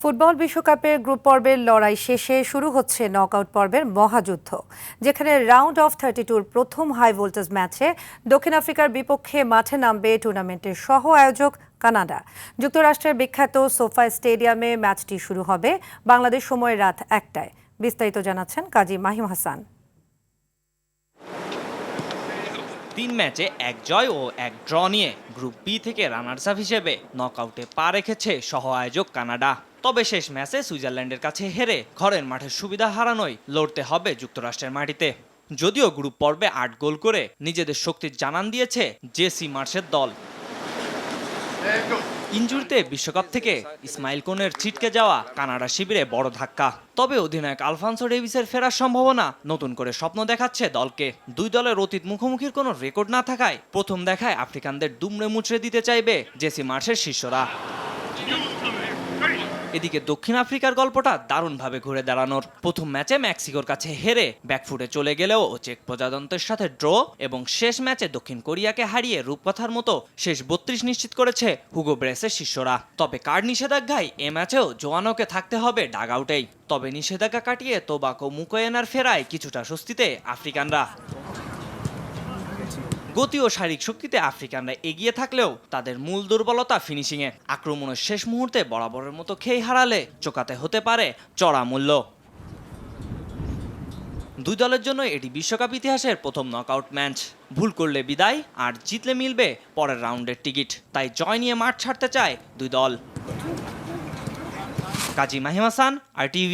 Football বিশ্বকাপের group পর্বের লড়াই শেষে শুরু হচ্ছে নকআউট পর্বের মহাযুদ্ধ, যেখানে রাউন্ড অফ 32-র প্রথম হাই ভোল্টেজ ম্যাচে দক্ষিণ আফ্রিকার বিপক্ষে মাঠে নামবে টুর্নামেন্টের সহ আয়োজক কানাডা। যুক্তরাষ্ট্রের বিখ্যাত সোফা স্টেডিয়ামে ম্যাচটি শুরু হবে বাংলাদেশ সময় রাত 1টায়। বিস্তারিত জানাচ্ছেন কাজী মাহিম হাসান। 3 ম্যাচে 1 জয় ও 1 ড্র নিয়ে গ্রুপ বি থেকে রানার্স আপ হিসেবে নকআউটে পা রেখেছে সহ আয়োজক কানাডা। তবে শেষ ম্যাচে সুইজারল্যান্ডের কাছে হেরে ঘরের মাঠের সুবিধা হারানোয় লড়তে হবে যুক্তরাষ্ট্রের মাটিতে। যদিও গ্রুপ পর্বে 8 গোল করে নিজেদের শক্তির জানান দিয়েছে জেসি মার্শের দল। ইনজুরিতে বিশ্বকাপ থেকে ইসমাইল কোনের ছিটকে যাওয়া কানাডা শিবিরে বড় ধাক্কা। তবে অধিনায়ক আলফান্সো ডেভিসের ফেরার সম্ভাবনা নতুন করে স্বপ্ন দেখাচ্ছে দলকে। দুই দলের অতীত মুখোমুখির কোনো রেকর্ড না থাকায় প্রথম দেখায় আফ্রিকানদের দুমড়ে মুচড়ে দিতে চাইবে জেসি মার্শের শিষ্যরা। এদিকে দক্ষিণ আফ্রিকার গল্পটা দারুণভাবে ঘুরে দাঁড়ানোর। প্রথম ম্যাচে মেক্সিকোর কাছে হেরে ব্যাকফুটে চলে গেলেও চেক প্রজাতন্ত্রের সাথে ড্র এবং শেষ ম্যাচে দক্ষিণ কোরিয়াকে হারিয়ে রূপকথার মতো শেষ 32 নিশ্চিত করেছে হুগো ব্রেসের শিষ্যরা। তবে কার্ড নিষেধাজ্ঞায় এ ম্যাচেও জোয়ানোকে থাকতে হবে ডাগ আউটেই। তবে নিষেধাজ্ঞা কাটিয়ে তোবাকো মুকোয়েনার ফেরায় কিছুটা স্বস্তিতে আফ্রিকানরা। গতি ও শারীরিক শক্তিতে আফ্রিকানরা এগিয়ে থাকলেও তাদের মূল দুর্বলতা ফিনিশিংয়ে। আক্রমণের শেষ মুহূর্তে বরাবরের মতো খেই হারালে চোকাতে হতে পারে চড়া মূল্য। দুই দলের জন্য এটি বিশ্বকাপ ইতিহাসের প্রথম নকআউট ম্যাচ। ভুল করলে বিদায়, আর জিতলে মিলবে পরের রাউন্ডের টিকিট। তাই জয় নিয়ে মাঠ ছাড়তে চায় দুই দল। কাজী মাহিম হাসান, RTV।